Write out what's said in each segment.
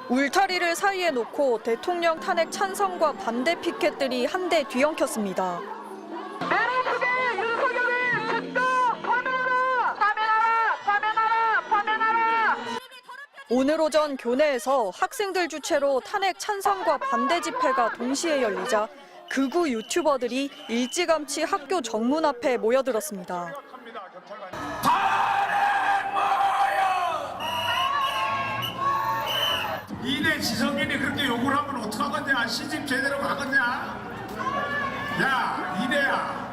울타리를 사이에 놓고 대통령 탄핵 찬성과 반대 피켓들이 한데 뒤엉켰습니다. 오늘 오전 교내에서 학생들 주최로 탄핵 찬성과 반대 집회가 동시에 열리자 극우 유튜버들이 일찌감치 학교 정문 앞에 모여들었습니다. 이내 지성인이 그렇게 욕을 하면 어떡하겠냐? 시집 제대로 가겠냐? 야, 이내야.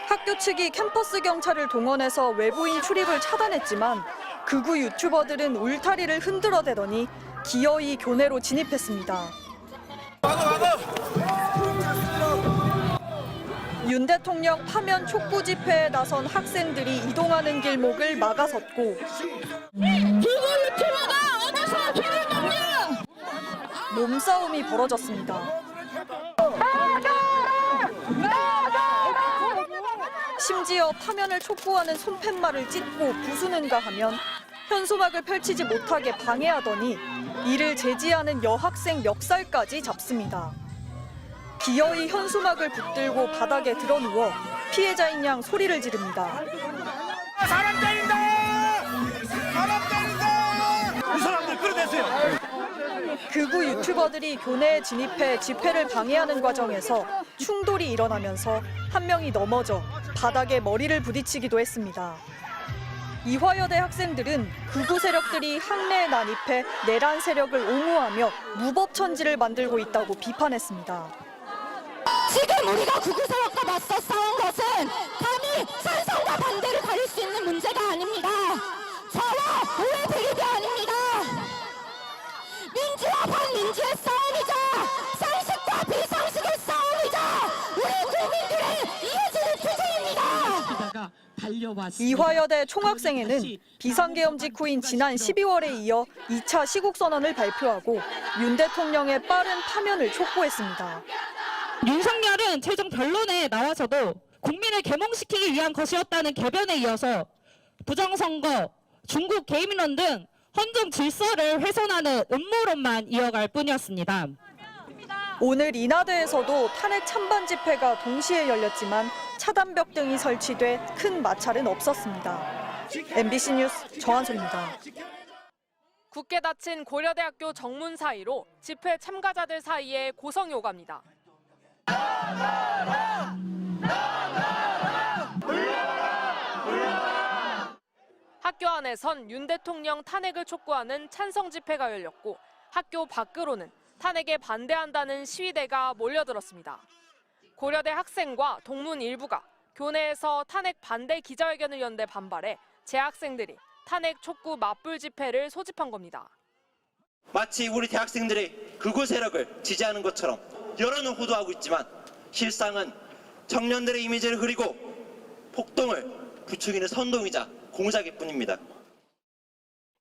학교 측이 캠퍼스 경찰을 동원해서 외부인 출입을 차단했지만 극우 유튜버들은 울타리를 흔들어대더니 기어이 교내로 진입했습니다. 윤 대통령 파면 촉구 집회에 나선 학생들이 이동하는 길목을 막아섰고 극우 유튜버가 어디서 길을 막냐! 몸싸움이 벌어졌습니다. 심지어 파면을 촉구하는 손팻말을 찢고 부수는가 하면 현수막을 펼치지 못하게 방해하더니 이를 제지하는 여학생 멱살까지 잡습니다. 기어이 현수막을 붙들고 바닥에 드러누워 피해자인 양 소리를 지릅니다. 사람 때린다! 사람 때린다! 이 사람들 끌어내세요. 극우 유튜버들이 교내에 진입해 집회를 방해하는 과정에서 충돌이 일어나면서 한 명이 넘어져 바닥에 머리를 부딪히기도 했습니다. 이화여대 학생들은 극우 세력들이 학내에 난입해 내란 세력을 옹호하며 무법천지를 만들고 있다고 비판했습니다. 지금 우리가 극우 세력과 맞서 싸운 것은 감히 찬성과 반대를 가릴 수 있는 문제가 아닙니다. 저와 우의 대립이 아닙니다. 민주와 반민주의 싸움이자 상식과 비상식의 싸움이자 우리 국민들의 이어지는 투쟁입니다. 이화여대 총학생회는 비상계엄 직후인 지난 12월에 이어 2차 시국선언을 발표하고 윤 대통령의 빠른 파면을 촉구했습니다. 윤석열은 최종 변론에 나와서도 국민을 계몽시키기 위한 것이었다는 개변에 이어서 부정선거, 중국 개입론 등 헌정 질서를 훼손하는 음모론만 이어갈 뿐이었습니다. 오늘 인하대에서도 탄핵 찬반 집회가 동시에 열렸지만 차단벽 등이 설치돼 큰 마찰은 없었습니다. MBC 뉴스 정한솔입니다. 굳게 닫힌 고려대학교 정문 사이로 집회 참가자들 사이에 고성이 오갑니다. 학교 안에선 윤 대통령 탄핵을 촉구하는 찬성 집회가 열렸고 학교 밖으로는 탄핵에 반대한다는 시위대가 몰려들었습니다. 고려대 학생과 동문 일부가 교내에서 탄핵 반대 기자회견을 연 데 반발해 재학생들이 탄핵 촉구 맞불 집회를 소집한 겁니다. 마치 우리 대학생들이 극우 세력을 지지하는 것처럼 여론은 호도하고 있지만 실상은 청년들의 이미지를 흐리고 폭동을 부추기는 선동이자 공작일 뿐입니다.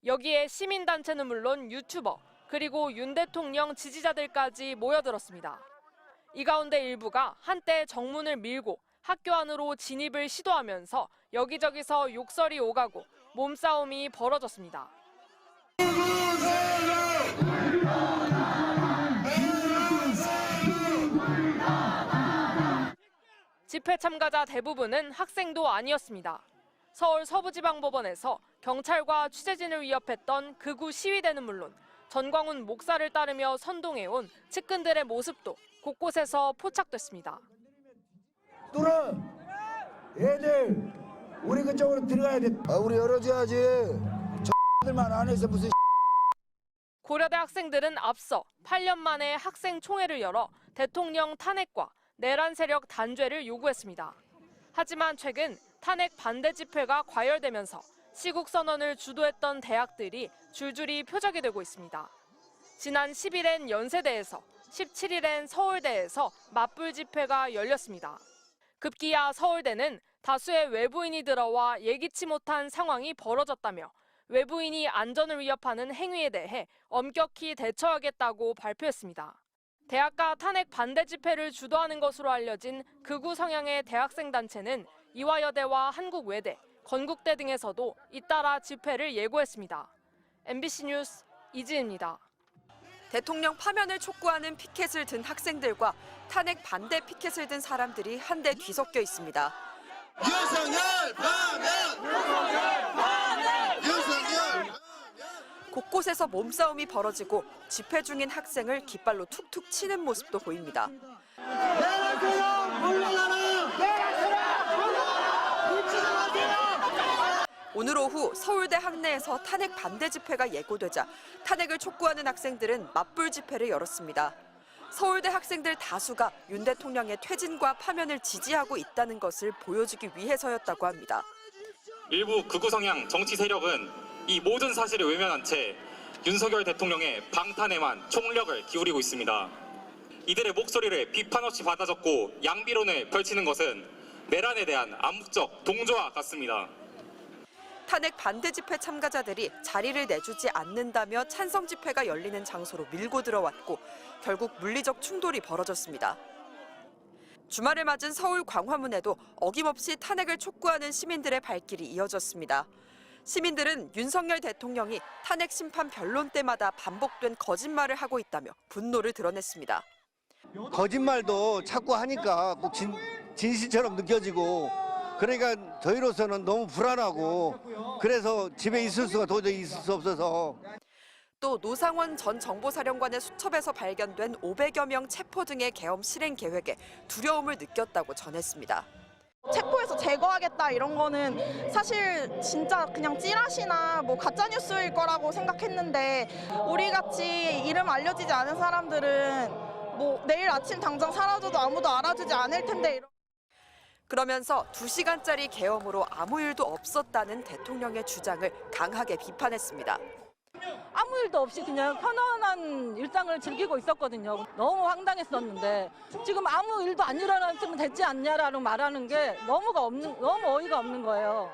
여기에 시민단체는 물론 유튜버 그리고 윤 대통령 지지자들까지 모여들었습니다. 이 가운데 일부가 한때 정문을 밀고 학교 안으로 진입을 시도하면서 여기저기서 욕설이 오가고 몸싸움이 벌어졌습니다. 집회 참가자 대부분은 학생도 아니었습니다. 서울 서부지방법원에서 경찰과 취재진을 위협했던 극우 시위대는 물론 전광훈 목사를 따르며 선동해온 측근들의 모습도 곳곳에서 포착됐습니다. 뚫어! 애들 우리 그쪽으로 들어가야 돼. 우리 열어줘야지. 저들만 안 해서 무슨 고려대 학생들은 앞서 8년 만에 학생 총회를 열어 대통령 탄핵과 내란 세력 단죄를 요구했습니다. 하지만 최근 탄핵 반대 집회가 과열되면서 시국 선언을 주도했던 대학들이 줄줄이 표적이 되고 있습니다. 지난 10일엔 연세대에서, 17일엔 서울대에서 맞불 집회가 열렸습니다. 급기야 서울대는 다수의 외부인이 들어와 예기치 못한 상황이 벌어졌다며 외부인이 안전을 위협하는 행위에 대해 엄격히 대처하겠다고 발표했습니다. 대학가 탄핵 반대 집회를 주도하는 것으로 알려진 극우 성향의 대학생 단체는 이화여대와 한국외대, 건국대 등에서도 잇따라 집회를 예고했습니다. MBC 뉴스 이지입니다. 대통령 파면을 촉구하는 피켓을 든 학생들과 탄핵 반대 피켓을 든 사람들이 한데 뒤섞여 있습니다. 윤석열 파면! 윤석열! 곳곳에서 몸싸움이 벌어지고 집회 중인 학생을 깃발로 툭툭 치는 모습도 보입니다. 오늘 오후 서울대 학내에서 탄핵 반대 집회가 예고되자 탄핵을 촉구하는 학생들은 맞불 집회를 열었습니다. 서울대 학생들 다수가 윤 대통령의 퇴진과 파면을 지지하고 있다는 것을 보여주기 위해서였다고 합니다. 일부 극우 성향 정치 세력은 이 모든 사실을 외면한 채 윤석열 대통령의 방탄에만 총력을 기울이고 있습니다. 이들의 목소리를 비판 없이 받아 적고 양비론을 펼치는 것은 내란에 대한 암묵적 동조와 같습니다. 탄핵 반대 집회 참가자들이 자리를 내주지 않는다며 찬성 집회가 열리는 장소로 밀고 들어왔고 결국 물리적 충돌이 벌어졌습니다. 주말을 맞은 서울 광화문에도 어김없이 탄핵을 촉구하는 시민들의 발길이 이어졌습니다. 시민들은 윤석열 대통령이 탄핵 심판 변론 때마다 반복된 거짓말을 하고 있다며 분노를 드러냈습니다. 거짓말도 자꾸 하니까 꼭 진실처럼 느껴지고 그러니까 저희로서는 너무 불안하고 그래서 집에 있을 수가 도저히 있을 수 없어서. 또 노상원 전 정보사령관의 수첩에서 발견된 500여 명 체포 등의 계엄 실행 계획에 두려움을 느꼈다고 전했습니다. 체포해서 제거하겠다 이런 거는 사실 진짜 그냥 찌라시나 뭐 가짜뉴스일 거라고 생각했는데 우리 같이 이름 알려지지 않은 사람들은 뭐 내일 아침 당장 사라져도 아무도 알아주지 않을 텐데. 그러면서 2시간짜리 계엄으로 아무 일도 없었다는 대통령의 주장을 강하게 비판했습니다. 아무 일도 없이 그냥 편안한 일상을 즐기고 있었거든요. 너무 황당했었는데 지금 아무 일도 안 일어났으면 됐지 않냐라고 말하는 게 너무 어이가 없는 거예요.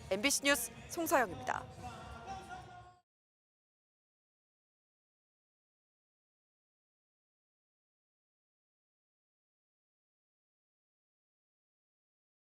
MBC 뉴스 송서영입니다.